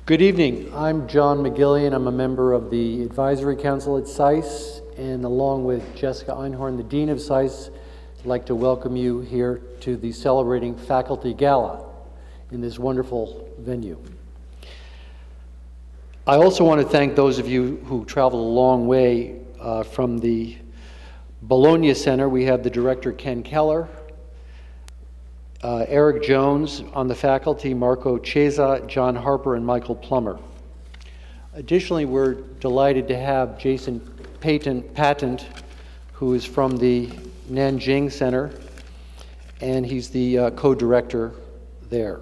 Good evening. I'm John McGillian. I'm a member of the Advisory Council at SAIS, and along with Jessica Einhorn, the Dean of SAIS, I'd like to welcome you here to the Celebrating Faculty Gala in this wonderful venue. I also want to thank those of you who traveled a long way from the Bologna Center. We have the director, Ken Keller, Eric Jones on the faculty, Marco Chiesa, John Harper, and Michael Plummer. Additionally, we're delighted to have Jason Patent, who is from the Nanjing Center, and he's the co-director there.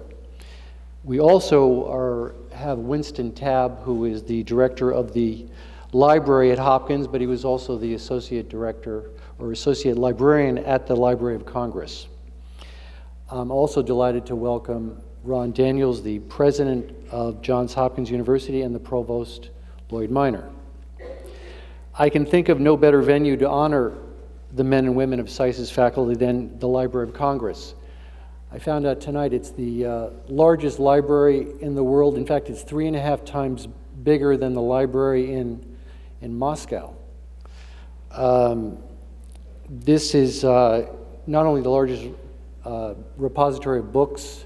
We also have Winston Tabb, who is the director of the library at Hopkins, but he was also the associate director or associate librarian at the Library of Congress. I'm also delighted to welcome Ron Daniels, the president of Johns Hopkins University, and the provost, Lloyd Minor. I can think of no better venue to honor the men and women of SAIS's faculty than the Library of Congress. I found out tonight it's the largest library in the world. In fact, it's 3.5 times bigger than the library in Moscow. This is not only the largest repository of books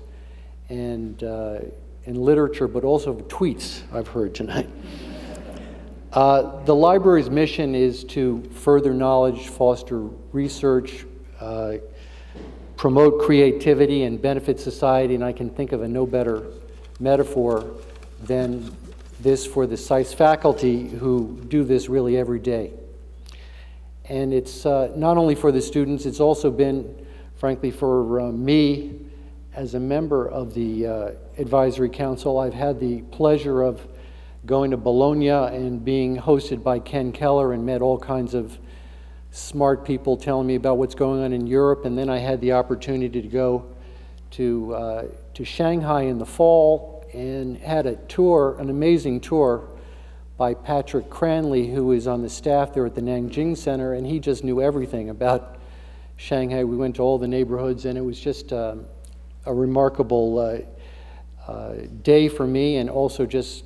and literature, but also of tweets, I've heard tonight. The library's mission is to further knowledge, foster research, promote creativity, and benefit society, and I can think of a no better metaphor than this for the SAIS faculty who do this really every day. And it's not only for the students, it's also been, frankly, for me as a member of the Advisory Council. I've had the pleasure of going to Bologna and being hosted by Ken Keller and met all kinds of smart people telling me about what's going on in Europe. And then I had the opportunity to go to Shanghai in the fall and had a tour, an amazing tour by Patrick Cranley, who is on the staff there at the Nanjing Center, and he just knew everything about Shanghai. We went to all the neighborhoods, and it was just a remarkable day for me, and also just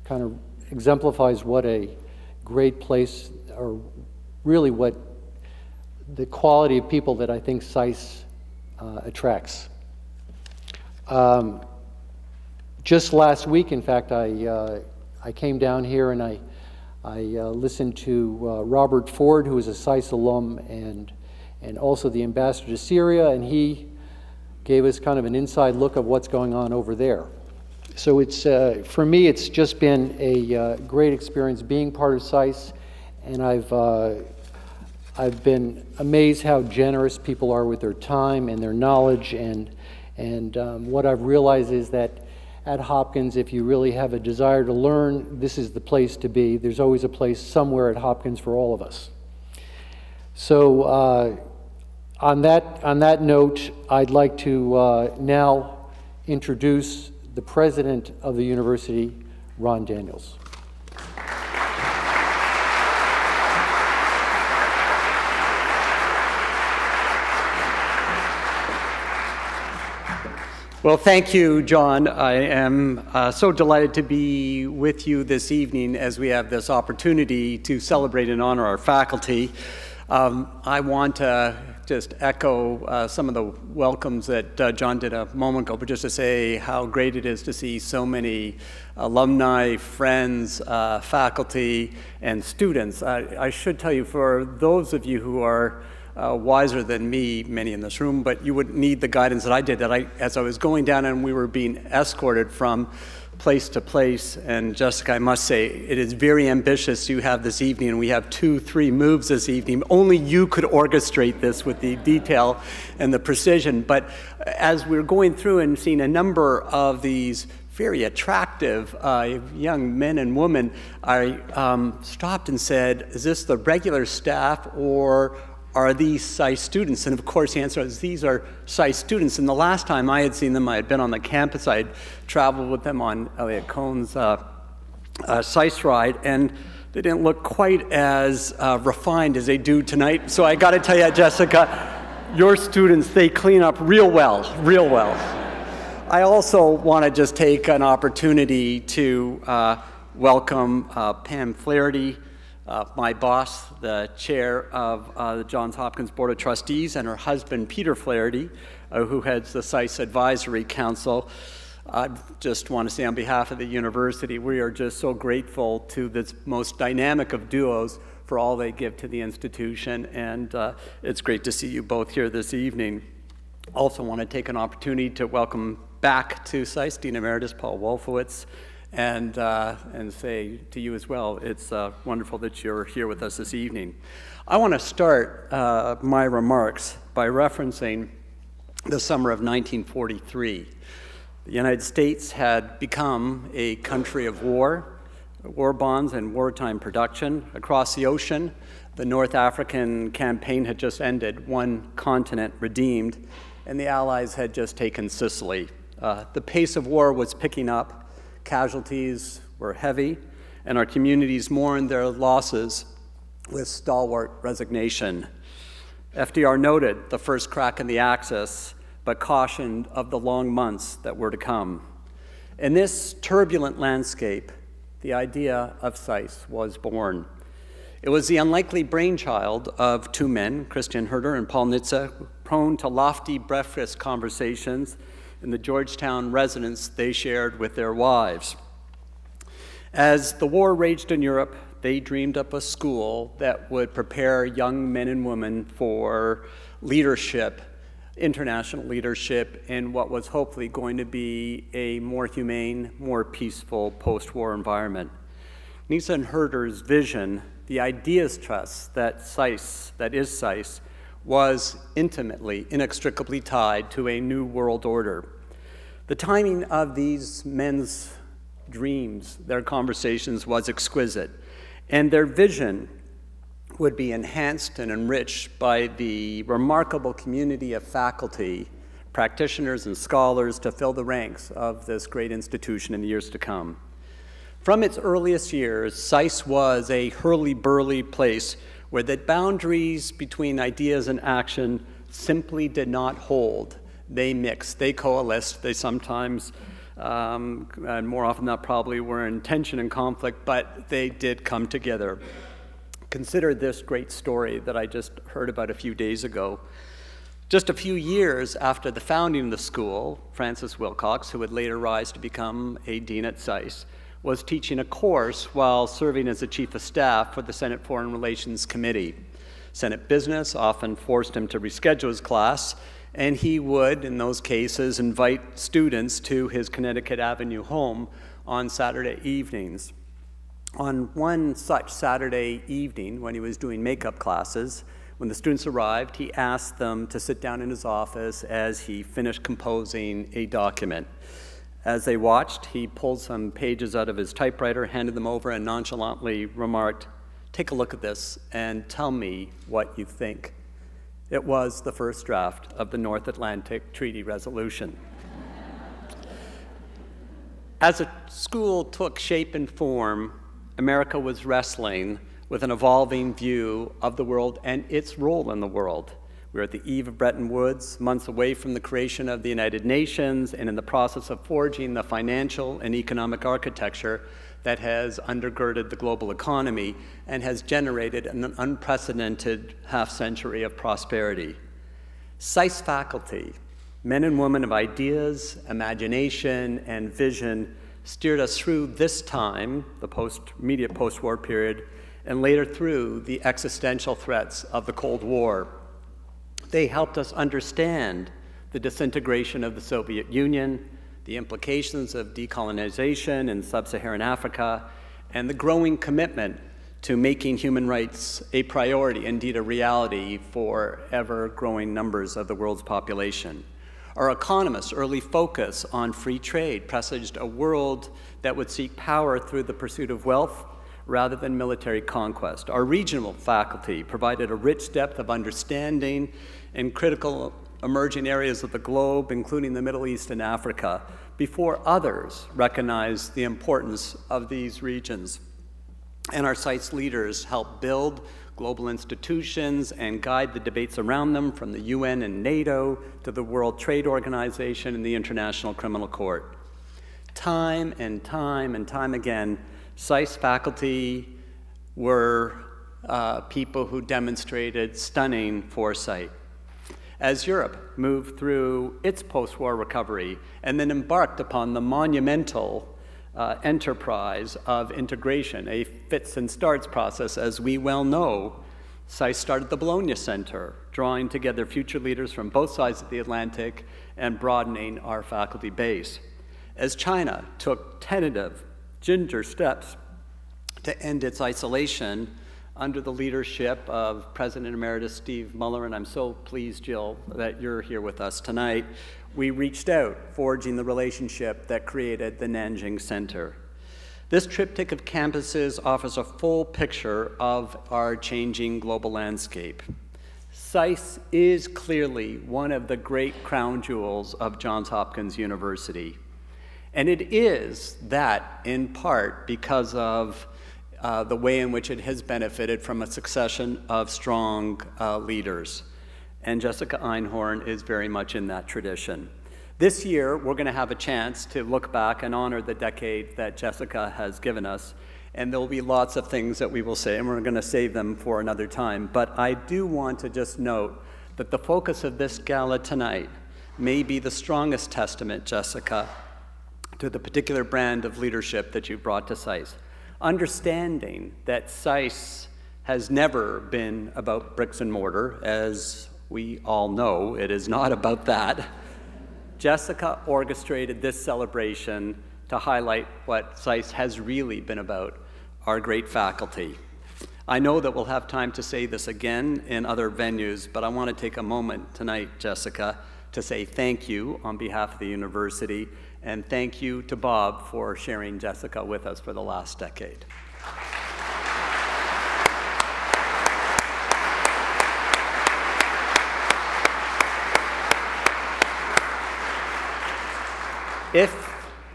kind of exemplifies what a great place, or really what the quality of people that I think SAIS attracts. Just last week, in fact, I came down here and I listened to Robert Ford, who is a SAIS alum and also the ambassador to Syria, and he gave us kind of an inside look of what's going on over there. So it's, for me, it's just been a great experience being part of SAIS, and I've been amazed how generous people are with their time and their knowledge, and what I've realized is that at Hopkins, if you really have a desire to learn, this is the place to be. There's always a place somewhere at Hopkins for all of us. So on that note, I'd like to now introduce the president of the university, Ron Daniels. Well, thank you, John. I am so delighted to be with you this evening as we have this opportunity to celebrate and honor our faculty. I want to just echo some of the welcomes that John did a moment ago, but just to say how great it is to see so many alumni, friends, faculty, and students. I should tell you, for those of you who are wiser than me, many in this room, but you would need the guidance that I did, as I was going down and we were being escorted from place to place. And Jessica, I must say, it is very ambitious you have this evening, and we have 2-3 moves this evening. Only you could orchestrate this with the detail and the precision. But as we're going through and seeing a number of these very attractive young men and women, I stopped and said, is this the regular staff, or are these SAIS students? And of course the answer is these are SAIS students. And the last time I had seen them, I had been on the campus. I had traveled with them on Elliot Cohn's SAIS ride, and they didn't look quite as refined as they do tonight. So I got to tell you, Jessica, your students, they clean up real well, real well. I also want to just take an opportunity to welcome Pam Flaherty, my boss, the chair of the Johns Hopkins Board of Trustees, and her husband, Peter Flaherty, who heads the SAIS Advisory Council. I just want to say on behalf of the university, we are just so grateful to this most dynamic of duos for all they give to the institution, and it's great to see you both here this evening. Also want to take an opportunity to welcome back to SAIS Dean Emeritus Paul Wolfowitz, and say to you as well, it's wonderful that you're here with us this evening. I want to start my remarks by referencing the summer of 1943. The United States had become a country of war bonds and wartime production. Across the ocean, the North African campaign had just ended, one continent redeemed, and the Allies had just taken Sicily. The pace of war was picking up, casualties were heavy, and our communities mourned their losses with stalwart resignation. FDR noted the first crack in the axis, but cautioned of the long months that were to come. In this turbulent landscape, the idea of SAIS was born. It was the unlikely brainchild of two men, Christian Herder and Paul Nitze, prone to lofty breakfast conversations in the Georgetown residence they shared with their wives. As the war raged in Europe, they dreamed up a school that would prepare young men and women for leadership, international leadership, in what was hopefully going to be a more humane, more peaceful post-war environment. Nitze and Herder's vision, the ideas trust that is SAIS, was intimately, inextricably tied to a new world order. The timing of these men's dreams, their conversations, was exquisite, and their vision would be enhanced and enriched by the remarkable community of faculty, practitioners, and scholars to fill the ranks of this great institution in the years to come. From its earliest years, SAIS was a hurly-burly place where the boundaries between ideas and action simply did not hold. They mixed, they coalesced, they sometimes, and more often than not, probably were in tension and conflict, but they did come together. Consider this great story that I just heard about a few days ago. Just a few years after the founding of the school, Francis Wilcox, who would later rise to become a dean at SAIS, was teaching a course while serving as the chief of staff for the Senate Foreign Relations Committee. Senate business often forced him to reschedule his class, and he would, in those cases, invite students to his Connecticut Avenue home on Saturday evenings. On one such Saturday evening, when he was doing makeup classes, when the students arrived, he asked them to sit down in his office as he finished composing a document. As they watched, he pulled some pages out of his typewriter, handed them over, and nonchalantly remarked, "Take a look at this and tell me what you think." It was the first draft of the North Atlantic Treaty Resolution. As the school took shape and form, America was wrestling with an evolving view of the world and its role in the world. We were at the eve of Bretton Woods, months away from the creation of the United Nations, and in the process of forging the financial and economic architecture that has undergirded the global economy and has generated an unprecedented half-century of prosperity. SAIS faculty, men and women of ideas, imagination, and vision, steered us through this time, the immediate post-war period, and later through the existential threats of the Cold War. They helped us understand the disintegration of the Soviet Union, the implications of decolonization in sub-Saharan Africa, and the growing commitment to making human rights a priority, indeed a reality, for ever-growing numbers of the world's population. Our economists' early focus on free trade presaged a world that would seek power through the pursuit of wealth rather than military conquest. Our regional faculty provided a rich depth of understanding in critical emerging areas of the globe, including the Middle East and Africa, before others recognized the importance of these regions. And our SAIS leaders helped build, global institutions and guide the debates around them, from the UN and NATO to the World Trade Organization and the International Criminal Court. Time and time and time again, SAIS faculty were people who demonstrated stunning foresight. As Europe moved through its post-war recovery and then embarked upon the monumental enterprise of integration, a fits and starts process, as we well know, SAIS started the Bologna Center, drawing together future leaders from both sides of the Atlantic and broadening our faculty base. As China took tentative, ginger steps to end its isolation under the leadership of President Emeritus Steve Muller, and I'm so pleased, Jill, that you're here with us tonight, we reached out, forging the relationship that created the Nanjing Center. This triptych of campuses offers a full picture of our changing global landscape. SAIS is clearly one of the great crown jewels of Johns Hopkins University. And it is that, in part, because of the way in which it has benefited from a succession of strong leaders. And Jessica Einhorn is very much in that tradition. This year, we're going to have a chance to look back and honor the decade that Jessica has given us. And there will be lots of things that we will say, and we're going to save them for another time. But I do want to just note that the focus of this gala tonight may be the strongest testament, Jessica, to the particular brand of leadership that you brought to SAIS. Understanding that SAIS has never been about bricks and mortar, as we all know, it is not about that. Jessica orchestrated this celebration to highlight what SAIS has really been about, our great faculty. I know that we'll have time to say this again in other venues, but I want to take a moment tonight, Jessica, to say thank you on behalf of the university, and thank you to Bob for sharing Jessica with us for the last decade.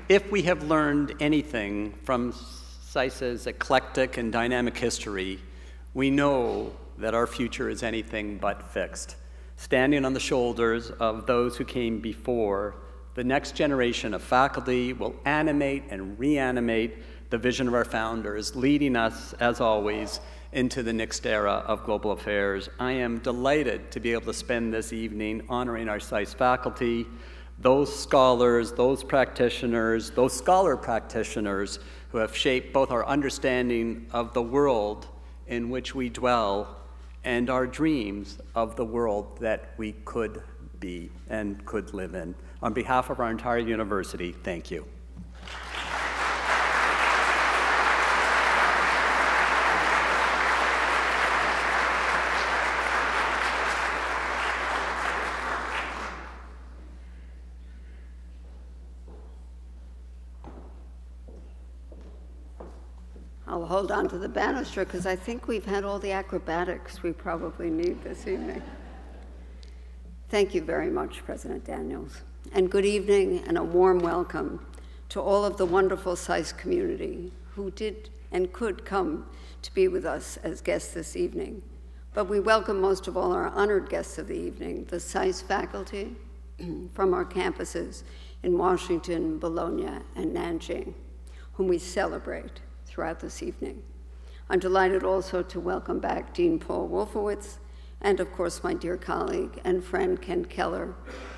If we have learned anything from SAIS's eclectic and dynamic history, we know that our future is anything but fixed. Standing on the shoulders of those who came before, the next generation of faculty will animate and reanimate the vision of our founders, leading us, as always, into the next era of global affairs. I am delighted to be able to spend this evening honoring our SAIS faculty, those scholars, those practitioners, those scholar practitioners who have shaped both our understanding of the world in which we dwell and our dreams of the world that we could be and could live in. On behalf of our entire university, thank you. I'll hold on to the banister because I think we've had all the acrobatics we probably need this evening. Thank you very much, President Daniels. And good evening and a warm welcome to all of the wonderful SAIS community who did and could come to be with us as guests this evening. But we welcome most of all our honored guests of the evening, the SAIS faculty from our campuses in Washington, Bologna, and Nanjing, whom we celebrate throughout this evening. I'm delighted also to welcome back Dean Paul Wolfowitz, and of course my dear colleague and friend Ken Keller,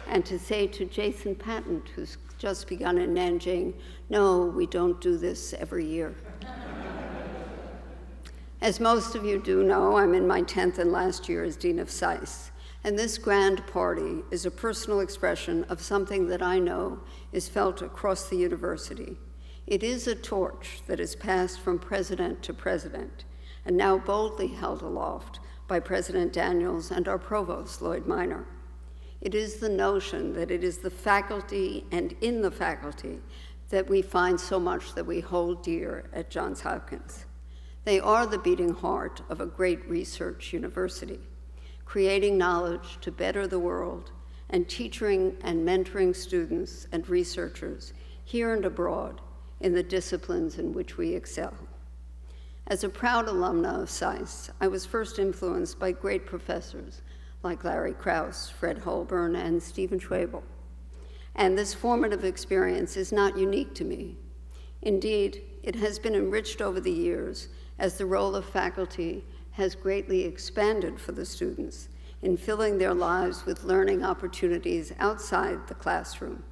and to say to Jason Patent, who's just begun in Nanjing, no, we don't do this every year. As most of you do know, I'm in my 10th and last year as Dean of SAIS, and this grand party is a personal expression of something that I know is felt across the university. It is a torch that is passed from president to president, and now boldly held aloft by President Daniels and our provost, Lloyd Minor. It is the notion that it is the faculty and in the faculty that we find so much that we hold dear at Johns Hopkins. They are the beating heart of a great research university, creating knowledge to better the world and teaching and mentoring students and researchers here and abroad in the disciplines in which we excel. As a proud alumna of SAIS, I was first influenced by great professors like Larry Krauss, Fred Holborn, and Stephen Schwabel. And this formative experience is not unique to me. Indeed, it has been enriched over the years as the role of faculty has greatly expanded for the students in filling their lives with learning opportunities outside the classroom.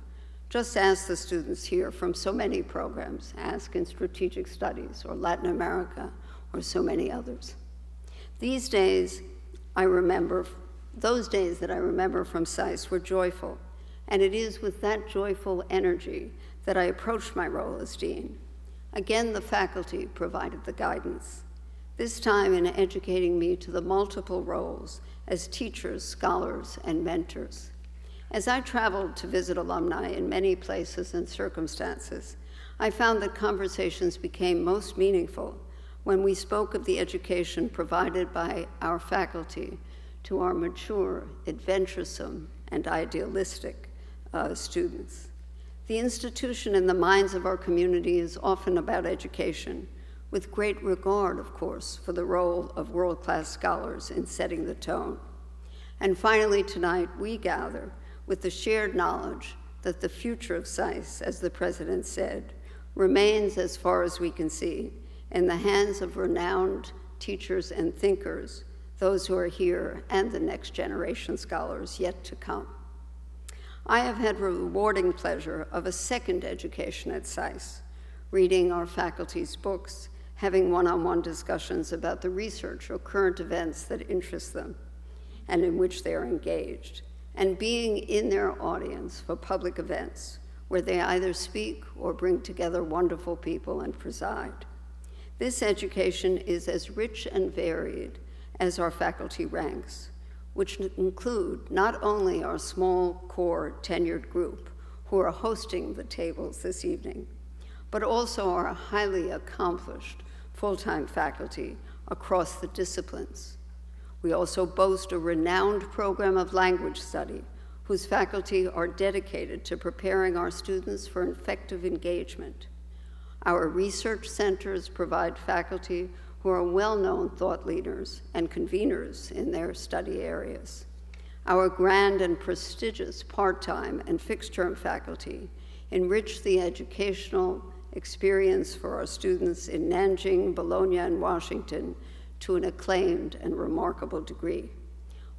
Just ask the students here from so many programs, ask in strategic studies or Latin America or so many others. Those days that I remember from SAIS were joyful, and it is with that joyful energy that I approached my role as dean. Again, the faculty provided the guidance, this time in educating me to the multiple roles as teachers, scholars, and mentors. As I traveled to visit alumni in many places and circumstances, I found that conversations became most meaningful when we spoke of the education provided by our faculty to our mature, adventuresome, and idealistic students. The institution in the minds of our community is often about education, with great regard, of course, for the role of world-class scholars in setting the tone. And finally, tonight, we gather with the shared knowledge that the future of SAIS, as the president said, remains, as far as we can see, in the hands of renowned teachers and thinkers, those who are here, and the next generation scholars yet to come. I have had the rewarding pleasure of a second education at SAIS, reading our faculty's books, having one-on-one discussions about the research or current events that interest them and in which they are engaged, and being in their audience for public events where they either speak or bring together wonderful people and preside. This education is as rich and varied as our faculty ranks, which include not only our small core tenured group who are hosting the tables this evening, but also our highly accomplished full-time faculty across the disciplines. We also boast a renowned program of language study whose faculty are dedicated to preparing our students for effective engagement. Our research centers provide faculty who are well-known thought leaders and conveners in their study areas. Our grand and prestigious part-time and fixed-term faculty enrich the educational experience for our students in Nanjing, Bologna, and Washington to an acclaimed and remarkable degree.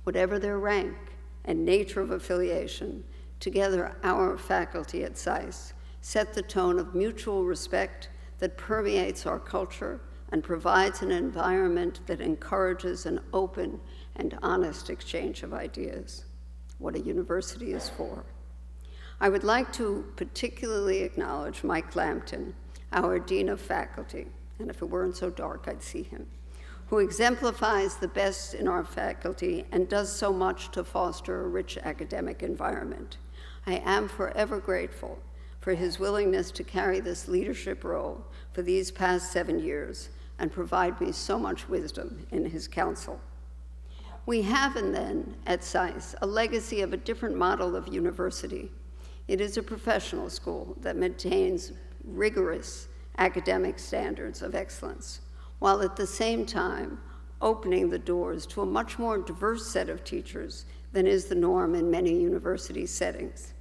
Whatever their rank and nature of affiliation, together our faculty at SAIS set the tone of mutual respect that permeates our culture and provides an environment that encourages an open and honest exchange of ideas. What a university is for. I would like to particularly acknowledge Mike Lampton, our Dean of Faculty, and if it weren't so dark, I'd see him, who exemplifies the best in our faculty and does so much to foster a rich academic environment. I am forever grateful for his willingness to carry this leadership role for these past 7 years and provide me so much wisdom in his counsel. We have, and then, at SAIS, a legacy of a different model of university. It is a professional school that maintains rigorous academic standards of excellence, while at the same time opening the doors to a much more diverse set of teachers than is the norm in many university settings.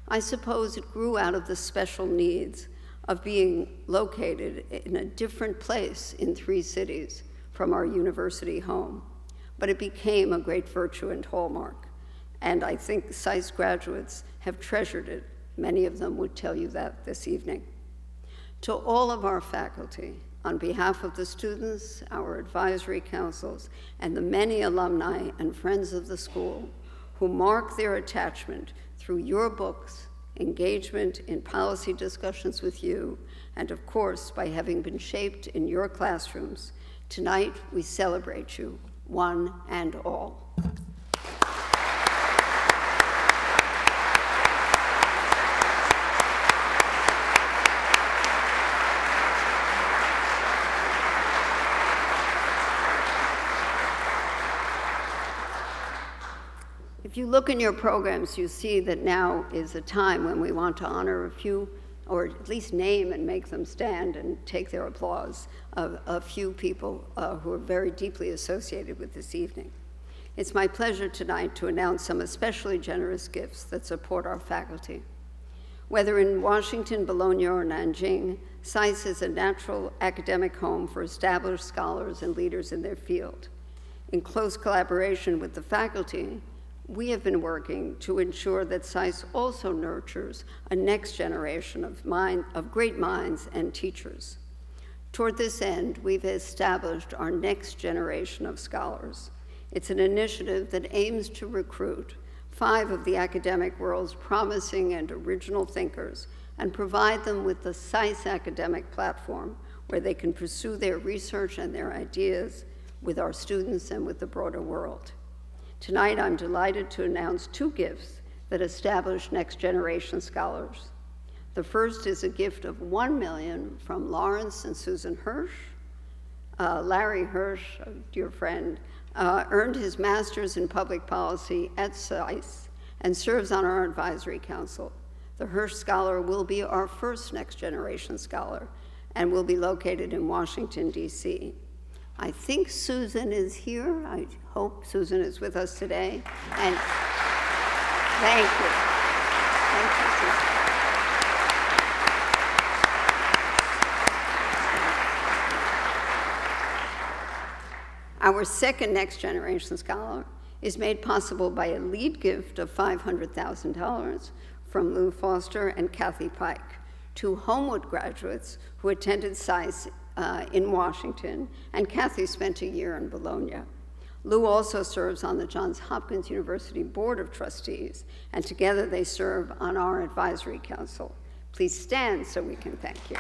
I suppose it grew out of the special needs of being located in a different place in 3 cities from our university home, but it became a great virtue and hallmark, and I think SAIS graduates have treasured it. Many of them would tell you that this evening. To all of our faculty, on behalf of the students, our advisory councils, and the many alumni and friends of the school who mark their attachment through your books, engagement in policy discussions with you, and of course, by having been shaped in your classrooms, tonight we celebrate you, one and all. If you look in your programs, you see that now is a time when we want to honor a few or at least name and make them stand and take their applause, a few people who are very deeply associated with this evening. It's my pleasure tonight to announce some especially generous gifts that support our faculty. Whether in Washington, Bologna, or Nanjing, SAIS is a natural academic home for established scholars and leaders in their field. In close collaboration with the faculty, we have been working to ensure that SAIS also nurtures a next generation of great minds and teachers. Toward this end, we've established our next generation of scholars. It's an initiative that aims to recruit 5 of the academic world's promising and original thinkers and provide them with the SAIS academic platform where they can pursue their research and their ideas with our students and with the broader world. Tonight, I'm delighted to announce 2 gifts that establish next generation scholars. The first is a gift of $1 million from Lawrence and Susan Hirsch. Larry Hirsch, a dear friend, earned his master's in public policy at SAIS and serves on our advisory council. The Hirsch Scholar will be our first next generation scholar and will be located in Washington, D.C. I think Susan is here. I hope Susan is with us today. And thank you. Thank you, Susan. Our second next generation scholar is made possible by a lead gift of $500,000 from Lou Foster and Kathy Pike, 2 Homewood graduates who attended SAIS in Washington, and Kathy spent a year in Bologna. Lou also serves on the Johns Hopkins University Board of Trustees, and together they serve on our advisory council. Please stand so we can thank you.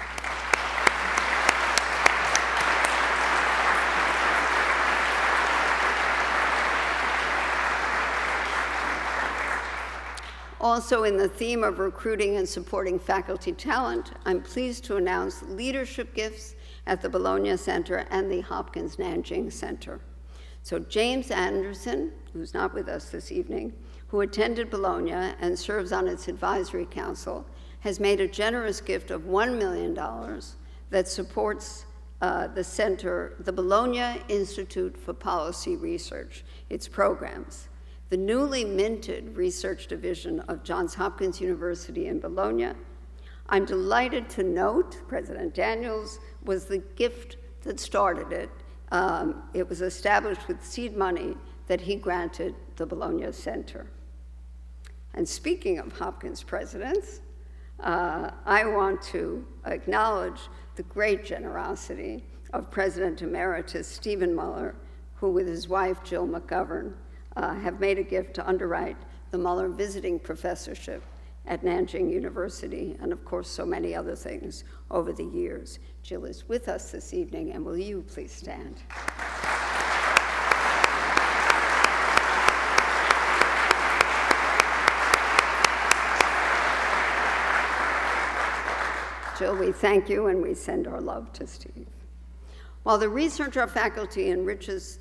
Also, in the theme of recruiting and supporting faculty talent, I'm pleased to announce leadership gifts at the Bologna Center and the Hopkins Nanjing Center. So James Anderson, who's not with us this evening, who attended Bologna and serves on its advisory council, has made a generous gift of $1 million that supports the center, the Bologna Institute for Policy Research, its programs. The newly minted research division of Johns Hopkins University in Bologna. I'm delighted to note President Daniels was the gift that started it. It was established with seed money that he granted the Bologna Center. And speaking of Hopkins presidents, I want to acknowledge the great generosity of President Emeritus Stephen Muller, who with his wife Jill McGovern have made a gift to underwrite the Muller Visiting Professorship at Nanjing University, and of course so many other things over the years. Jill is with us this evening, and will you please stand? Jill, we thank you and we send our love to Steve. While the research of our faculty enriches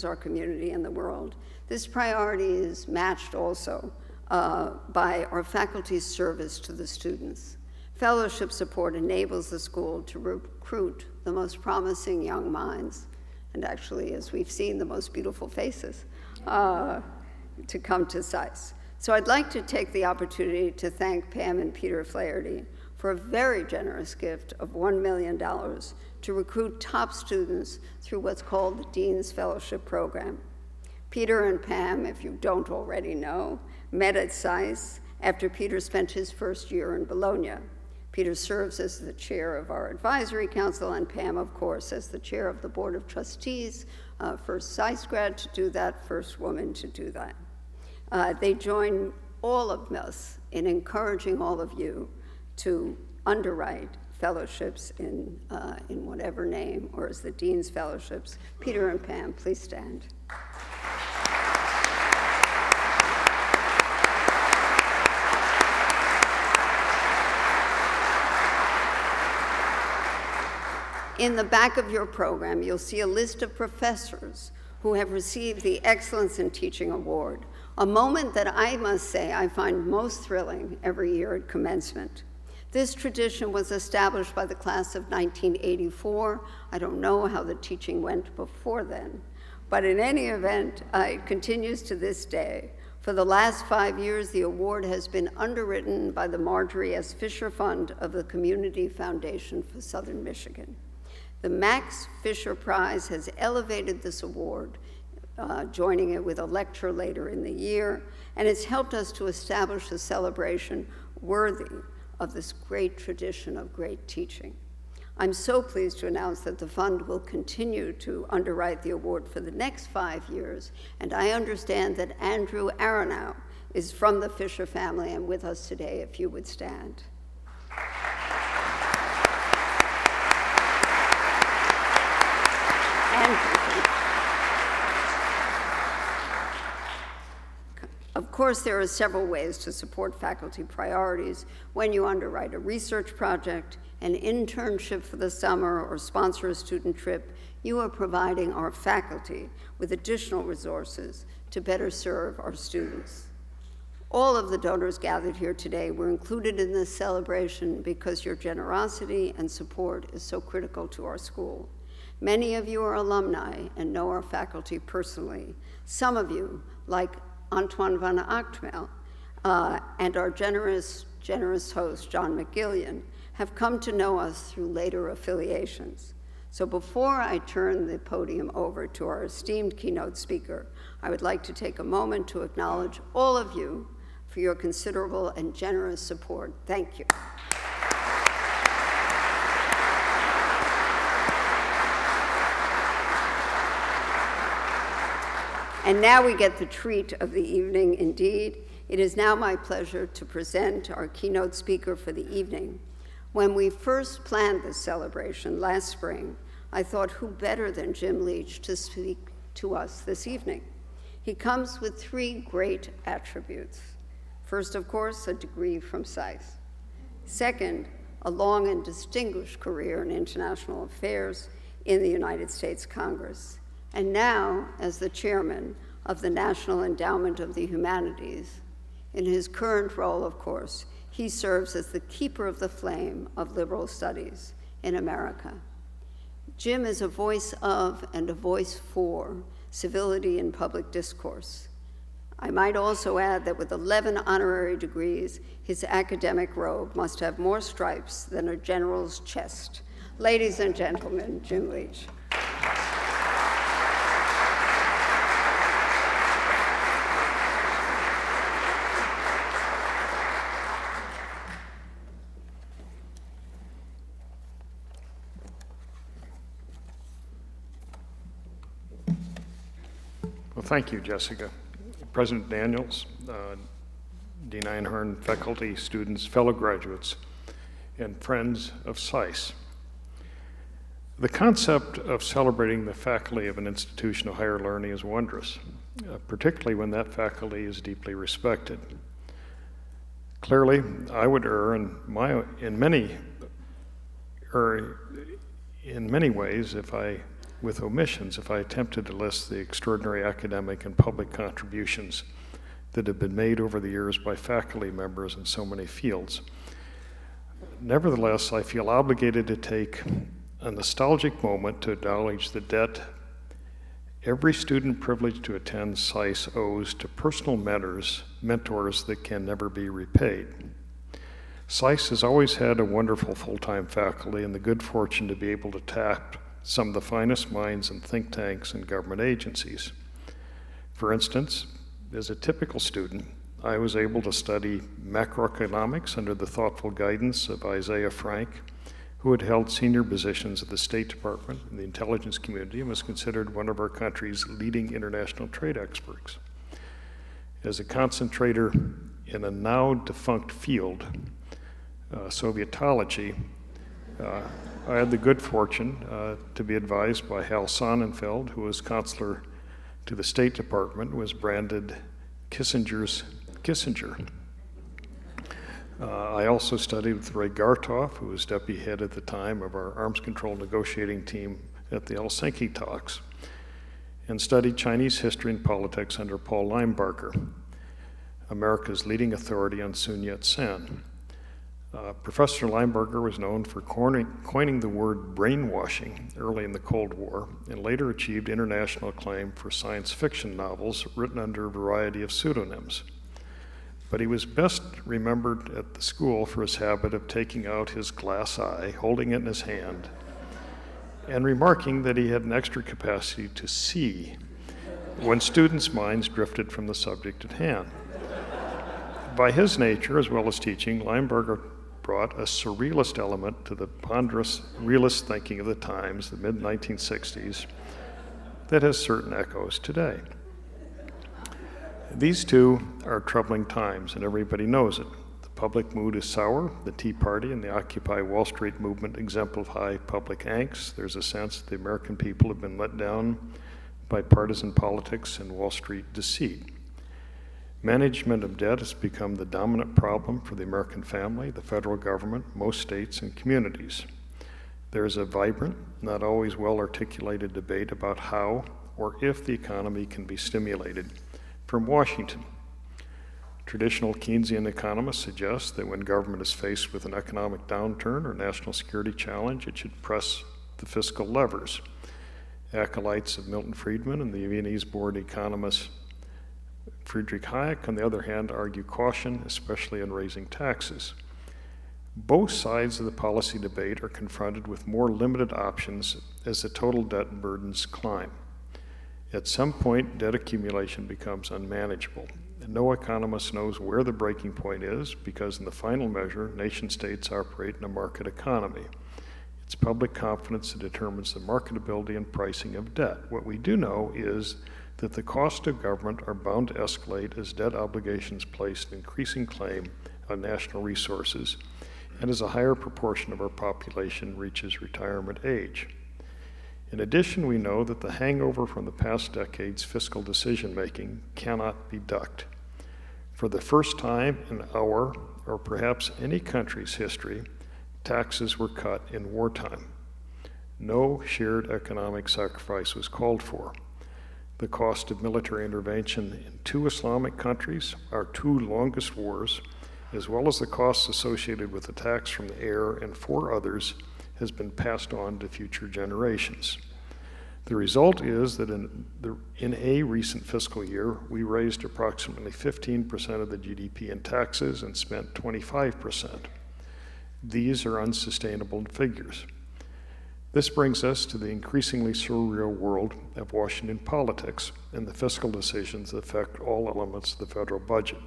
our community and the world, this priority is matched also by our faculty's service to the students. Fellowship support enables the school to recruit the most promising young minds, and actually, as we've seen, the most beautiful faces, to come to SAIS. So I'd like to take the opportunity to thank Pam and Peter Flaherty for a very generous gift of $1 million to recruit top students through what's called the Dean's Fellowship Program. Peter and Pam, if you don't already know, met at SAIS after Peter spent his first year in Bologna. Peter serves as the chair of our advisory council, and Pam, of course, as the chair of the Board of Trustees, first SAIS grad to do that, first woman to do that. They join all of us in encouraging all of you to underwrite fellowships in whatever name, or as the Dean's Fellowships. Peter and Pam, please stand. In the back of your program, you'll see a list of professors who have received the Excellence in Teaching Award. a moment that I must say I find most thrilling every year at commencement. This tradition was established by the class of 1984. I don't know how the teaching went before then, but in any event, it continues to this day. For the last 5 years, the award has been underwritten by the Marjorie S. Fisher Fund of the Community Foundation for Southern Michigan. The Max Fisher Prize has elevated this award, joining it with a lecture later in the year, and it's helped us to establish a celebration worthy of this great tradition of great teaching. I'm so pleased to announce that the fund will continue to underwrite the award for the next 5 years, and I understand that Andrew Aronow is from the Fisher family and with us today, if you would stand. Of course, there are several ways to support faculty priorities when you underwrite a research project, an internship for the summer, or sponsor a student trip. You are providing our faculty with additional resources to better serve our students. All of the donors gathered here today were included in this celebration because your generosity and support is so critical to our school. Many of you are alumni and know our faculty personally. Some of you, like Antoine van Achtmel, and our generous host, John McGillian, have come to know us through later affiliations. So before I turn the podium over to our esteemed keynote speaker, I would like to take a moment to acknowledge all of you for your considerable and generous support. Thank you. And now we get the treat of the evening indeed. It is now my pleasure to present our keynote speaker for the evening. When we first planned this celebration last spring, I thought who better than Jim Leach to speak to us this evening. He comes with 3 great attributes. First, of course, a degree from SAIS. Second, a long and distinguished career in international affairs in the United States Congress. And now, as the chairman of the National Endowment of the Humanities, in his current role, of course, he serves as the keeper of the flame of liberal studies in America. Jim is a voice of and a voice for civility in public discourse. I might also add that with 11 honorary degrees, his academic robe must have more stripes than a general's chest. Ladies and gentlemen, Jim Leach. Well, thank you, Jessica. President Daniels, Dean Einhorn, faculty, students, fellow graduates, and friends of SAIS. The concept of celebrating the faculty of an institution of higher learning is wondrous, particularly when that faculty is deeply respected. Clearly, I would err in many ways with omissions if I attempted to list the extraordinary academic and public contributions that have been made over the years by faculty members in so many fields. Nevertheless, I feel obligated to take a nostalgic moment to acknowledge the debt every student privileged to attend SAIS owes to personal mentors that can never be repaid. SAIS has always had a wonderful full-time faculty and the good fortune to be able to tap some of the finest minds in think tanks and government agencies. For instance, as a typical student, I was able to study macroeconomics under the thoughtful guidance of Isaiah Frank, who had held senior positions at the State Department and the intelligence community and was considered one of our country's leading international trade experts. As a concentrator in a now defunct field, Sovietology, I had the good fortune to be advised by Hal Sonnenfeld, who was counselor to the State Department, was branded Kissinger's Kissinger. I also studied with Ray Gartoff, who was deputy head at the time of our arms control negotiating team at the Helsinki talks, and studied Chinese history and politics under Paul Linebarger. America's leading authority on Sun Yat-sen. Professor Lineberger was known for coining the word brainwashing early in the Cold War, and later achieved international acclaim for science fiction novels written under a variety of pseudonyms. But he was best remembered at the school for his habit of taking out his glass eye, holding it in his hand, and remarking that he had an extra capacity to see when students' minds drifted from the subject at hand. By his nature, as well as teaching, Lineberger brought a surrealist element to the ponderous realist thinking of the times, the mid-1960s, that has certain echoes today. These two are troubling times, and everybody knows it. The public mood is sour. The Tea Party and the Occupy Wall Street movement exemplify public angst. There's a sense that the American people have been let down by partisan politics and Wall Street deceit. Management of debt has become the dominant problem for the American family, the federal government, most states, and communities. There is a vibrant, not always well-articulated debate about how or if the economy can be stimulated from Washington. Traditional Keynesian economists suggest that when government is faced with an economic downturn or national security challenge, it should press the fiscal levers. Acolytes of Milton Friedman and the Viennese-born economist Friedrich Hayek, on the other hand, argue caution, especially in raising taxes. Both sides of the policy debate are confronted with more limited options as the total debt burdens climb. At some point, debt accumulation becomes unmanageable. And no economist knows where the breaking point is because in the final measure, nation-states operate in a market economy. It's public confidence that determines the marketability and pricing of debt. What we do know is that the costs of government are bound to escalate as debt obligations place an increasing claim on national resources and as a higher proportion of our population reaches retirement age. In addition, we know that the hangover from the past decade's fiscal decision-making cannot be ducked. For the first time in our, or perhaps any country's history, taxes were cut in wartime. No shared economic sacrifice was called for. The cost of military intervention in 2 Islamic countries, our 2 longest wars, as well as the costs associated with attacks from the air and 4 others, has been passed on to future generations. The result is that in a recent fiscal year, we raised approximately 15% of the GDP in taxes and spent 25%. These are unsustainable figures. This brings us to the increasingly surreal world of Washington politics and the fiscal decisions that affect all elements of the federal budget.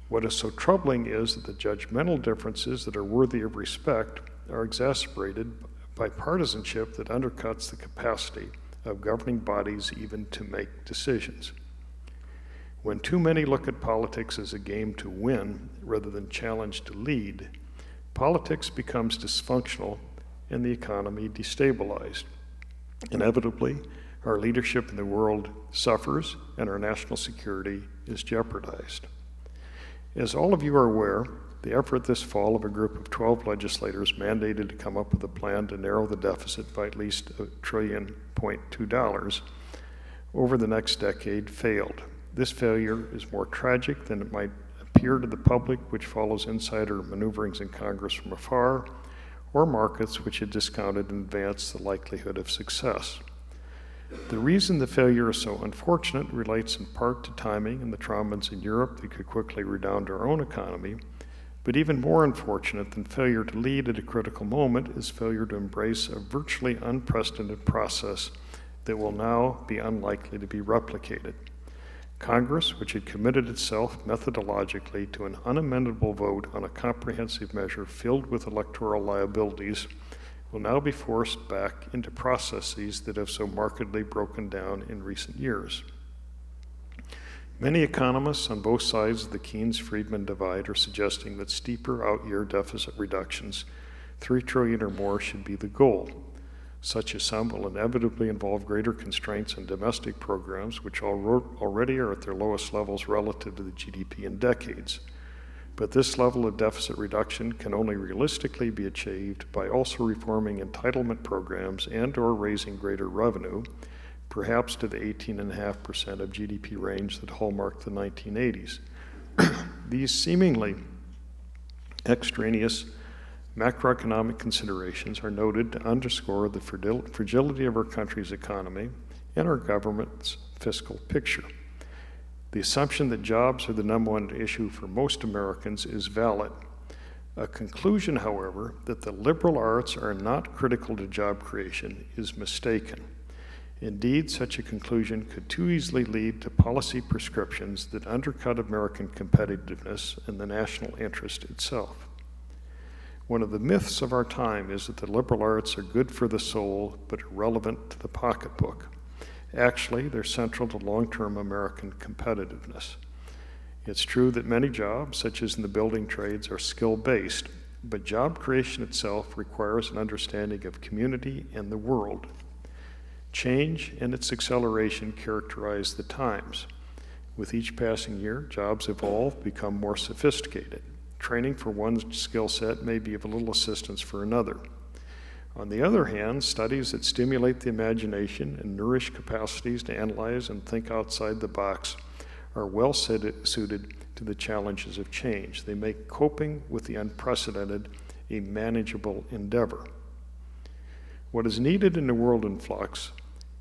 What is so troubling is that the judgmental differences that are worthy of respect are exacerbated by partisanship that undercuts the capacity of governing bodies even to make decisions. When too many look at politics as a game to win rather than challenge to lead, politics becomes dysfunctional and the economy destabilized. Inevitably, our leadership in the world suffers and our national security is jeopardized. As all of you are aware, the effort this fall of a group of 12 legislators mandated to come up with a plan to narrow the deficit by at least $1.2 trillion over the next decade failed. This failure is more tragic than it might appear to the public, which follows insider maneuverings in Congress from afar, or markets which had discounted in advance the likelihood of success. The reason the failure is so unfortunate relates in part to timing and the traumas in Europe that could quickly redound to our own economy, but even more unfortunate than failure to lead at a critical moment is failure to embrace a virtually unprecedented process that will now be unlikely to be replicated. Congress, which had committed itself methodologically to an unamendable vote on a comprehensive measure filled with electoral liabilities, will now be forced back into processes that have so markedly broken down in recent years. Many economists on both sides of the Keynes-Friedman divide are suggesting that steeper out-year deficit reductions, $3 trillion or more, should be the goal. Such a sum will inevitably involve greater constraints on domestic programs, which already are at their lowest levels relative to the GDP in decades. But this level of deficit reduction can only realistically be achieved by also reforming entitlement programs and/or raising greater revenue, perhaps to the 18.5% of GDP range that hallmarked the 1980s. These seemingly extraneous macroeconomic considerations are noted to underscore the fragility of our country's economy and our government's fiscal picture. The assumption that jobs are the #1 issue for most Americans is valid. A conclusion, however, that the liberal arts are not critical to job creation is mistaken. Indeed, such a conclusion could too easily lead to policy prescriptions that undercut American competitiveness and the national interest itself. One of the myths of our time is that the liberal arts are good for the soul but irrelevant to the pocketbook. Actually, they're central to long-term American competitiveness. It's true that many jobs, such as in the building trades, are skill-based, but job creation itself requires an understanding of community and the world. Change and its acceleration characterize the times. With each passing year, jobs evolve, become more sophisticated. Training for one skill set may be of little assistance for another. On the other hand, studies that stimulate the imagination and nourish capacities to analyze and think outside the box are well suited to the challenges of change. They make coping with the unprecedented a manageable endeavor. What is needed in a world in flux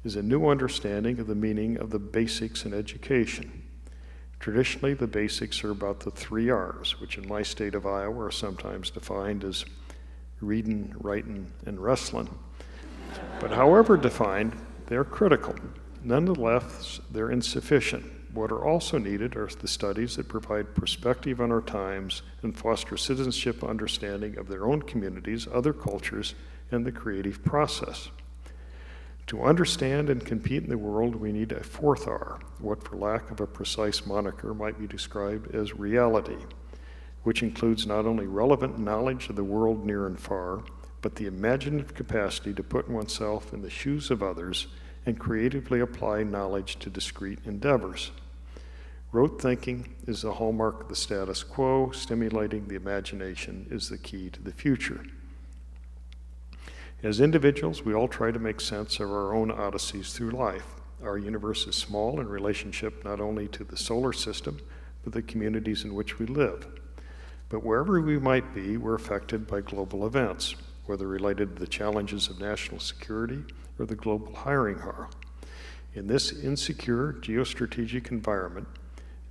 is a new understanding of the meaning of the basics in education. Traditionally, the basics are about the 3 R's, which in my state of Iowa are sometimes defined as reading, writing, and wrestling. But however defined, they're critical. Nonetheless, they're insufficient. What are also needed are the studies that provide perspective on our times and foster citizenship understanding of their own communities, other cultures, and the creative process. To understand and compete in the world, we need a 4th R, what for lack of a precise moniker might be described as reality, which includes not only relevant knowledge of the world near and far, but the imaginative capacity to put oneself in the shoes of others and creatively apply knowledge to discrete endeavors. Rote thinking is the hallmark of the status quo. Stimulating the imagination is the key to the future. As individuals, we all try to make sense of our own odysseys through life. Our universe is small in relationship not only to the solar system, but the communities in which we live. But wherever we might be, we're affected by global events, whether related to the challenges of national security or the global hiring war. In this insecure geostrategic environment,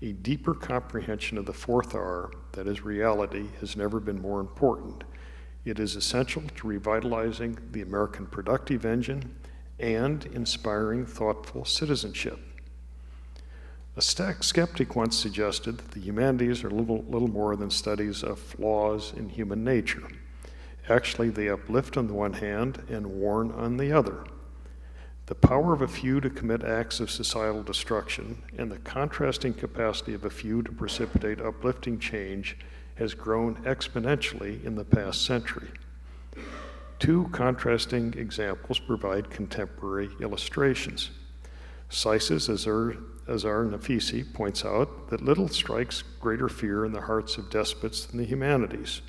a deeper comprehension of the 4th R, that is reality, has never been more important. It is essential to revitalizing the American productive engine and inspiring thoughtful citizenship. A skeptic once suggested that the humanities are little more than studies of flaws in human nature. Actually, they uplift on the one hand and warn on the other. The power of a few to commit acts of societal destruction and the contrasting capacity of a few to precipitate uplifting change has grown exponentially in the past century. 2 contrasting examples provide contemporary illustrations. SAIS Azar Nafisi points out that little strikes greater fear in the hearts of despots than the humanities.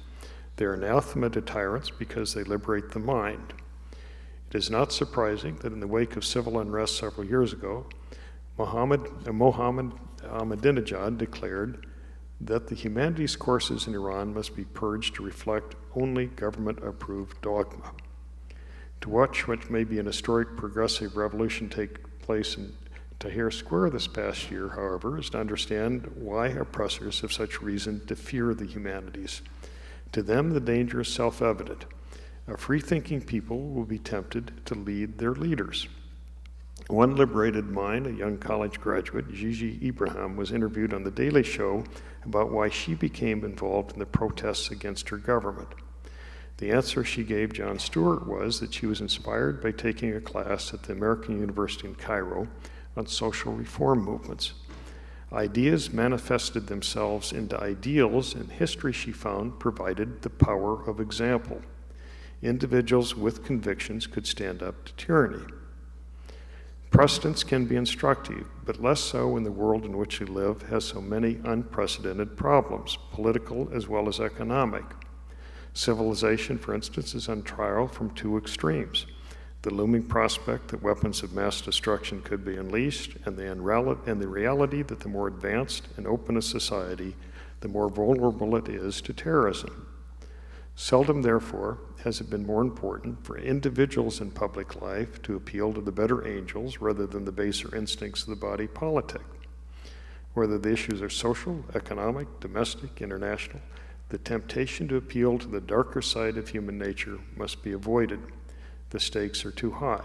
They are anathema to tyrants because they liberate the mind. It is not surprising that in the wake of civil unrest several years ago, Mohammed Ahmadinejad declared that the humanities courses in Iran must be purged to reflect only government-approved dogma. To watch what may be an historic progressive revolution take place in Tahrir Square this past year, however, is to understand why oppressors have such reason to fear the humanities. To them, the danger is self-evident. A free-thinking people will be tempted to lead their leaders. One liberated mind, a young college graduate, Gigi Ibrahim, was interviewed on The Daily Show about why she became involved in the protests against her government. The answer she gave Jon Stewart was that she was inspired by taking a class at the American University in Cairo on social reform movements. Ideas manifested themselves into ideals, and history, she found, provided the power of example. Individuals with convictions could stand up to tyranny. Precedents can be instructive, but less so in the world in which we live has so many unprecedented problems, political as well as economic. Civilization, for instance, is on trial from 2 extremes: the looming prospect that weapons of mass destruction could be unleashed, and the reality that the more advanced and open a society, the more vulnerable it is to terrorism. Seldom, therefore, has it been more important for individuals in public life to appeal to the better angels rather than the baser instincts of the body politic. Whether the issues are social, economic, domestic, international, the temptation to appeal to the darker side of human nature must be avoided. The stakes are too high.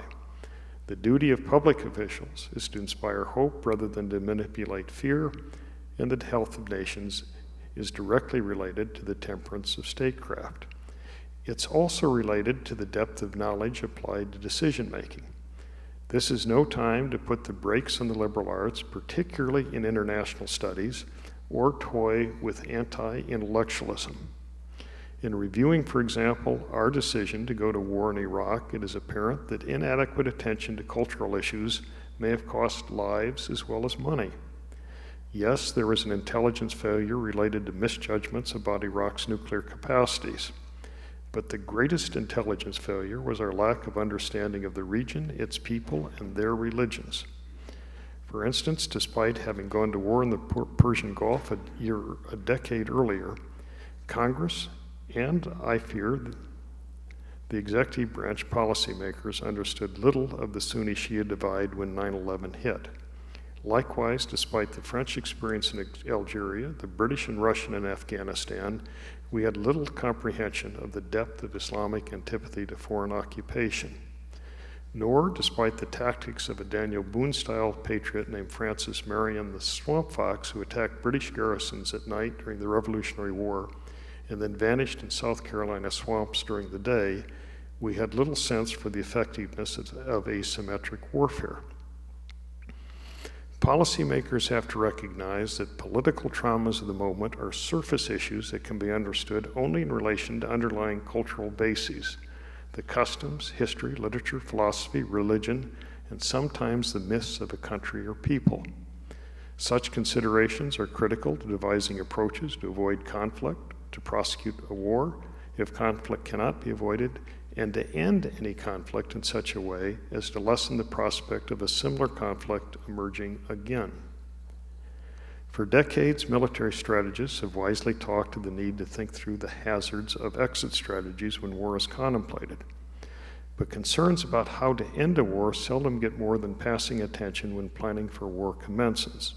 The duty of public officials is to inspire hope rather than to manipulate fear, and the health of nations is directly related to the temperance of statecraft. It's also related to the depth of knowledge applied to decision-making. This is no time to put the brakes on the liberal arts, particularly in international studies, or toy with anti-intellectualism. In reviewing, for example, our decision to go to war in Iraq, it is apparent that inadequate attention to cultural issues may have cost lives as well as money. Yes, there was an intelligence failure related to misjudgments about Iraq's nuclear capacities. But the greatest intelligence failure was our lack of understanding of the region, its people, and their religions. For instance, despite having gone to war in the Persian Gulf a decade earlier, Congress and, I fear, the executive branch policymakers understood little of the Sunni-Shia divide when 9/11 hit. Likewise, despite the French experience in Algeria, the British and Russian in Afghanistan, we had little comprehension of the depth of Islamic antipathy to foreign occupation. Nor, despite the tactics of a Daniel Boone-style patriot named Francis Marion the Swamp Fox, who attacked British garrisons at night during the Revolutionary War and then vanished in South Carolina swamps during the day, we had little sense for the effectiveness of asymmetric warfare. Policymakers have to recognize that political traumas of the moment are surface issues that can be understood only in relation to underlying cultural bases, the customs, history, literature, philosophy, religion, and sometimes the myths of a country or people. Such considerations are critical to devising approaches to avoid conflict, to prosecute a war if conflict cannot be avoided, and to end any conflict in such a way as to lessen the prospect of a similar conflict emerging again. For decades, military strategists have wisely talked of the need to think through the hazards of exit strategies when war is contemplated. But concerns about how to end a war seldom get more than passing attention when planning for war commences.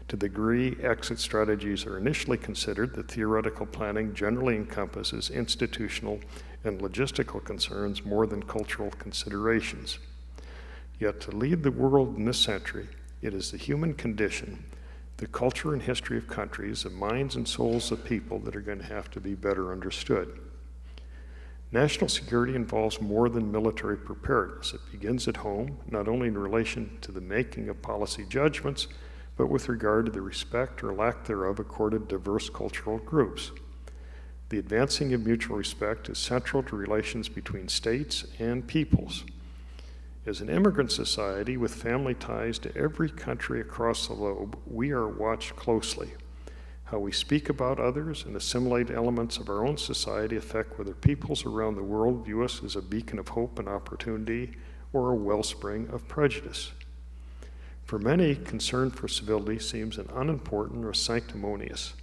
To the degree exit strategies are initially considered, the theoretical planning generally encompasses institutional and logistical concerns more than cultural considerations. Yet to lead the world in this century, it is the human condition, the culture and history of countries, the minds and souls of people that are going to have to be better understood. National security involves more than military preparedness. It begins at home, not only in relation to the making of policy judgments, but with regard to the respect or lack thereof accorded diverse cultural groups. The advancing of mutual respect is central to relations between states and peoples. As an immigrant society with family ties to every country across the globe, we are watched closely. How we speak about others and assimilate elements of our own society affect whether peoples around the world view us as a beacon of hope and opportunity or a wellspring of prejudice. For many, concern for civility seems an unimportant or sanctimonious.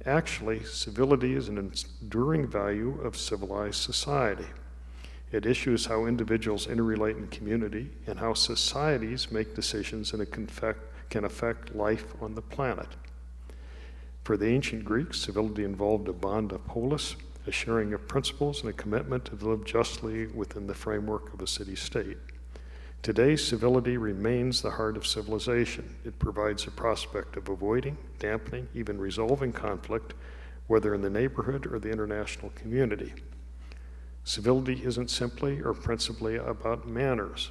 Actually, civility is an enduring value of civilized society. It issues how individuals interrelate in community and how societies make decisions and it can affect life on the planet. For the ancient Greeks, civility involved a bond of polis, a sharing of principles, and a commitment to live justly within the framework of a city-state. Today, civility remains the heart of civilization. It provides a prospect of avoiding, dampening, even resolving conflict, whether in the neighborhood or the international community. Civility isn't simply or principally about manners.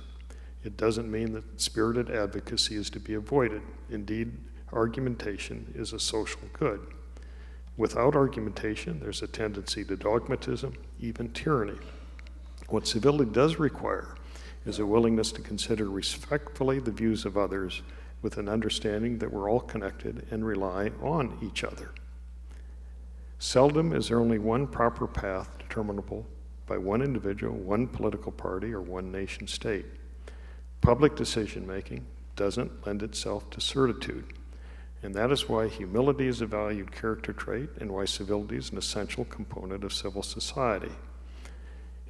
It doesn't mean that spirited advocacy is to be avoided. Indeed, argumentation is a social good. Without argumentation, there's a tendency to dogmatism, even tyranny. What civility does require is a willingness to consider respectfully the views of others with an understanding that we're all connected and rely on each other. Seldom is there only one proper path determinable by one individual, one political party, or one nation state. Public decision-making doesn't lend itself to certitude. And that is why humility is a valued character trait and why civility is an essential component of civil society.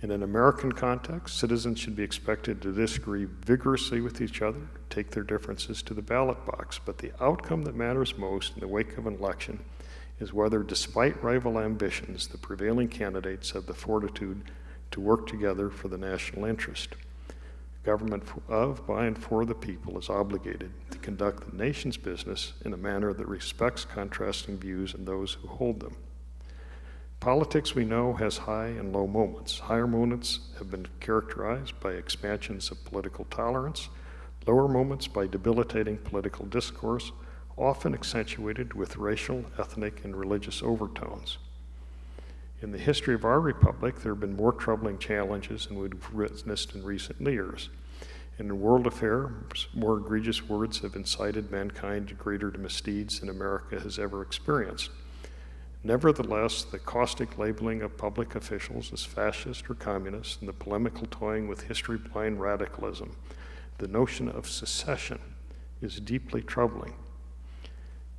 In an American context, citizens should be expected to disagree vigorously with each other, take their differences to the ballot box, but the outcome that matters most in the wake of an election is whether, despite rival ambitions, the prevailing candidates have the fortitude to work together for the national interest. Government of, by, and for the people is obligated to conduct the nation's business in a manner that respects contrasting views and those who hold them. Politics, we know, has high and low moments. Higher moments have been characterized by expansions of political tolerance, lower moments by debilitating political discourse, often accentuated with racial, ethnic, and religious overtones. In the history of our republic, there have been more troubling challenges than we've witnessed in recent years. In world affairs, more egregious words have incited mankind to greater misdeeds than America has ever experienced. Nevertheless, the caustic labeling of public officials as fascist or communist and the polemical toying with history-blind radicalism, the notion of secession, is deeply troubling.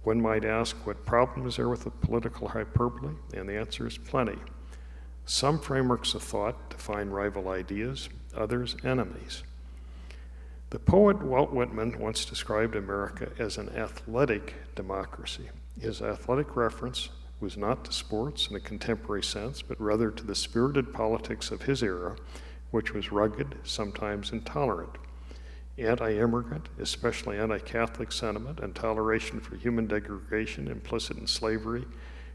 One might ask, what problem is there with the political hyperbole? And the answer is plenty. Some frameworks of thought define rival ideas, others enemies. The poet Walt Whitman once described America as an athletic democracy. His athletic reference was not to sports in a contemporary sense, but rather to the spirited politics of his era, which was rugged, sometimes intolerant. Anti-immigrant, especially anti-Catholic sentiment and toleration for human degradation implicit in slavery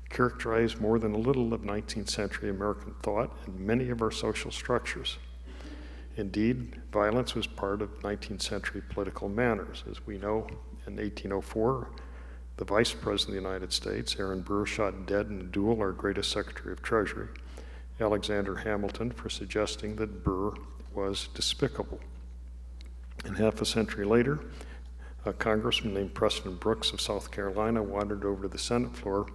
characterized more than a little of 19th century American thought and many of our social structures. Indeed, violence was part of 19th century political manners. As we know, in 1804, the Vice President of the United States, Aaron Burr, shot dead in a duel our greatest Secretary of Treasury, Alexander Hamilton, for suggesting that Burr was despicable. And half a century later, a congressman named Preston Brooks of South Carolina wandered over to the Senate floor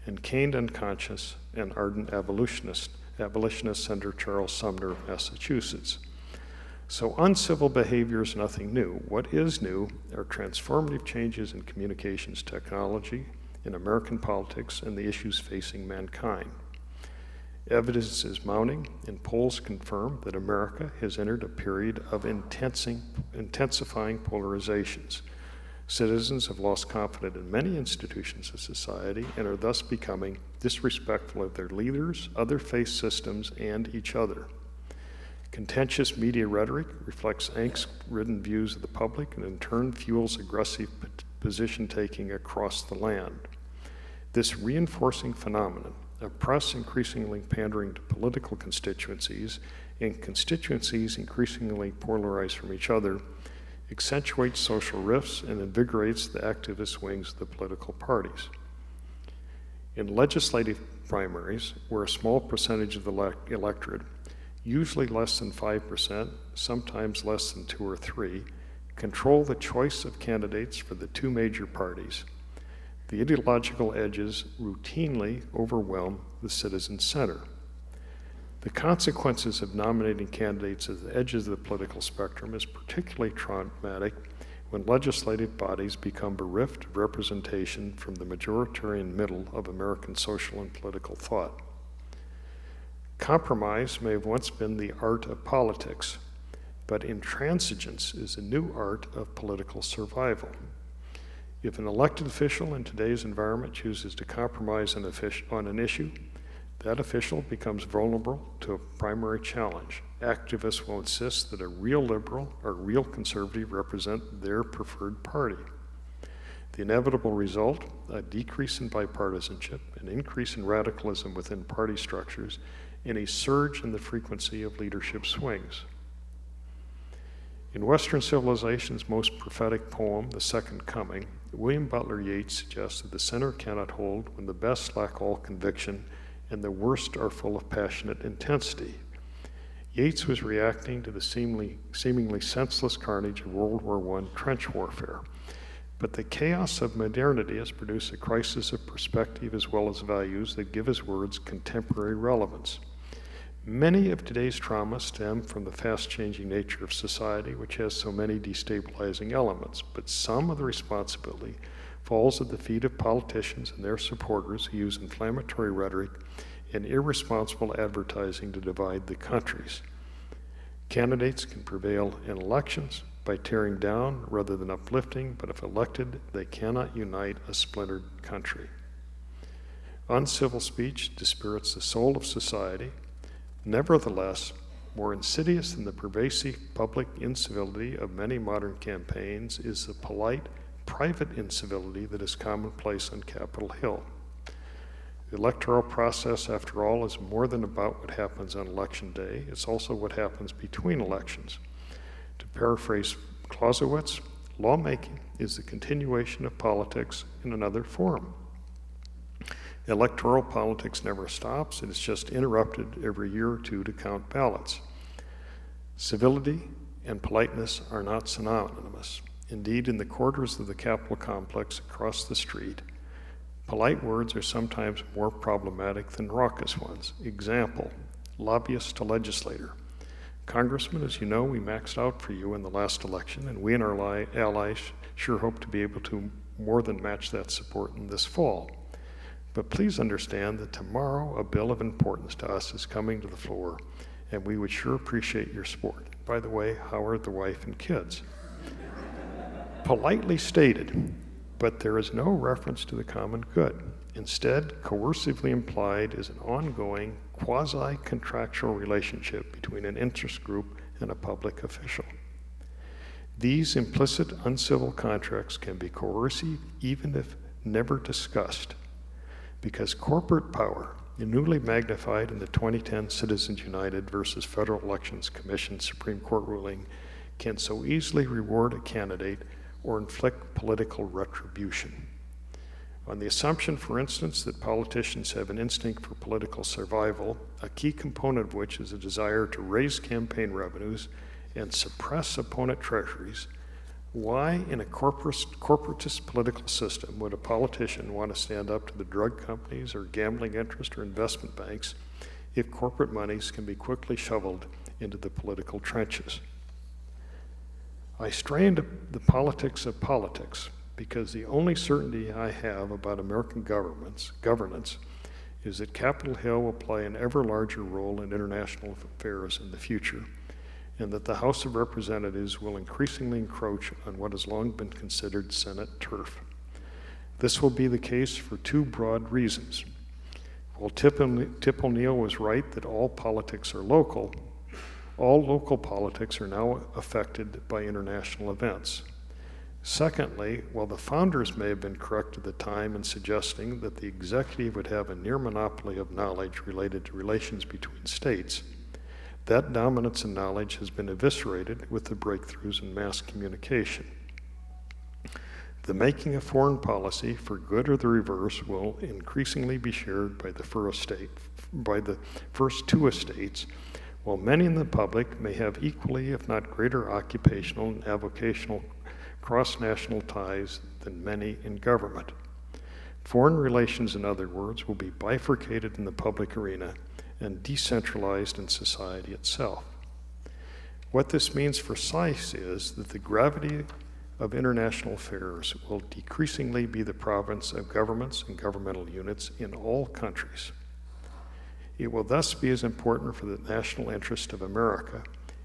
and caned unconscious an ardent abolitionist Senator Charles Sumner of Massachusetts. So uncivil behavior is nothing new. What is new are transformative changes in communications technology, in American politics, and the issues facing mankind. Evidence is mounting, and polls confirm that America has entered a period of intensifying polarizations. Citizens have lost confidence in many institutions of society and are thus becoming disrespectful of their leaders, other faith systems, and each other. Contentious media rhetoric reflects angst-ridden views of the public and in turn fuels aggressive position-taking across the land. This reinforcing phenomenon of press increasingly pandering to political constituencies and constituencies increasingly polarized from each other accentuates social rifts and invigorates the activist wings of the political parties. In legislative primaries, where a small percentage of the electorate, usually less than 5%, sometimes less than 2 or 3, control the choice of candidates for the two major parties, the ideological edges routinely overwhelm the citizen center. The consequences of nominating candidates at the edges of the political spectrum is particularly traumatic when legislative bodies become bereft of representation from the majoritarian middle of American social and political thought. Compromise may have once been the art of politics, but intransigence is a new art of political survival. If an elected official in today's environment chooses to compromise on an issue, that official becomes vulnerable to a primary challenge. Activists will insist that a real liberal or real conservative represent their preferred party. The inevitable result, a decrease in bipartisanship, an increase in radicalism within party structures, and a surge in the frequency of leadership swings. In Western civilization's most prophetic poem, The Second Coming, William Butler Yeats suggests that the center cannot hold when the best lack all conviction and the worst are full of passionate intensity. Yeats was reacting to the seemingly senseless carnage of World War I trench warfare. But the chaos of modernity has produced a crisis of perspective as well as values that give his words contemporary relevance. Many of today's traumas stem from the fast-changing nature of society, which has so many destabilizing elements, but some of the responsibility falls at the feet of politicians and their supporters who use inflammatory rhetoric and irresponsible advertising to divide the countries. Candidates can prevail in elections by tearing down rather than uplifting, but if elected, they cannot unite a splintered country. Uncivil speech dispirits the soul of society. Nevertheless, more insidious than the pervasive public incivility of many modern campaigns is the polite, private incivility that is commonplace on Capitol Hill. The electoral process, after all, is more than about what happens on election day. It's also what happens between elections. To paraphrase Clausewitz, lawmaking is the continuation of politics in another form. Electoral politics never stops. It is just interrupted every year or two to count ballots. Civility and politeness are not synonymous. Indeed, in the quarters of the Capitol complex across the street, polite words are sometimes more problematic than raucous ones. Example, lobbyist to legislator. Congressman, as you know, we maxed out for you in the last election, and we and our allies sure hope to be able to more than match that support in this fall. But please understand that tomorrow a bill of importance to us is coming to the floor, and we would sure appreciate your support. By the way, how are the wife and kids? Politely stated, but there is no reference to the common good. Instead, coercively implied is an ongoing, quasi-contractual relationship between an interest group and a public official. These implicit uncivil contracts can be coercive even if never discussed, because corporate power, newly magnified in the 2010 Citizens United versus Federal Elections Commission Supreme Court ruling, can so easily reward a candidate or inflict political retribution. On the assumption, for instance, that politicians have an instinct for political survival, a key component of which is a desire to raise campaign revenues and suppress opponent treasuries, why in a corporatist political system would a politician want to stand up to the drug companies or gambling interests or investment banks if corporate monies can be quickly shoveled into the political trenches? I stray into the politics of politics because the only certainty I have about American governance is that Capitol Hill will play an ever larger role in international affairs in the future, and that the House of Representatives will increasingly encroach on what has long been considered Senate turf. This will be the case for two broad reasons. While Tip O'Neill was right that all politics are local, all local politics are now affected by international events. Secondly, while the founders may have been correct at the time in suggesting that the executive would have a near monopoly of knowledge related to relations between states, that dominance in knowledge has been eviscerated with the breakthroughs in mass communication. The making of foreign policy, for good or the reverse, will increasingly be shared by the first two estates, while many in the public may have equally, if not greater, occupational and avocational cross-national ties than many in government. Foreign relations, in other words, will be bifurcated in the public arena and decentralized in society itself. What this means for SAIS is that the gravity of international affairs will decreasingly be the province of governments and governmental units in all countries. It will thus be as important for the national interest of America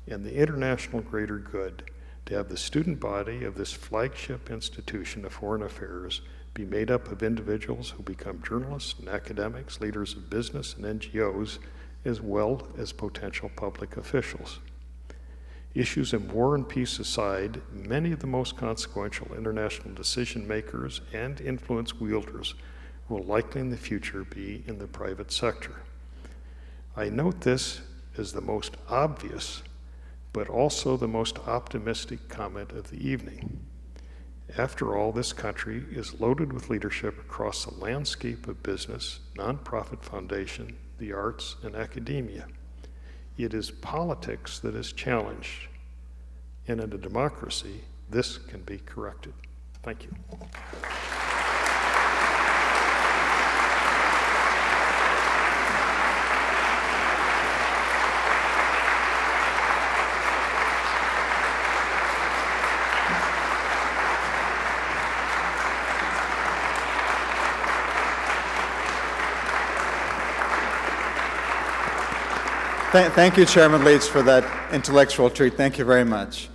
and the international greater good to have the student body of this flagship institution of foreign affairs be made up of individuals who become journalists and academics, leaders of business and NGOs, as well as potential public officials. Issues of war and peace aside, many of the most consequential international decision makers and influence wielders will likely in the future be in the private sector. I note this as the most obvious, but also the most optimistic comment of the evening. After all, this country is loaded with leadership across the landscape of business, nonprofit foundation, the arts, and academia. It is politics that is challenged, and in a democracy, this can be corrected. Thank you. Thank you, Chairman Leach, for that intellectual treat. Thank you very much.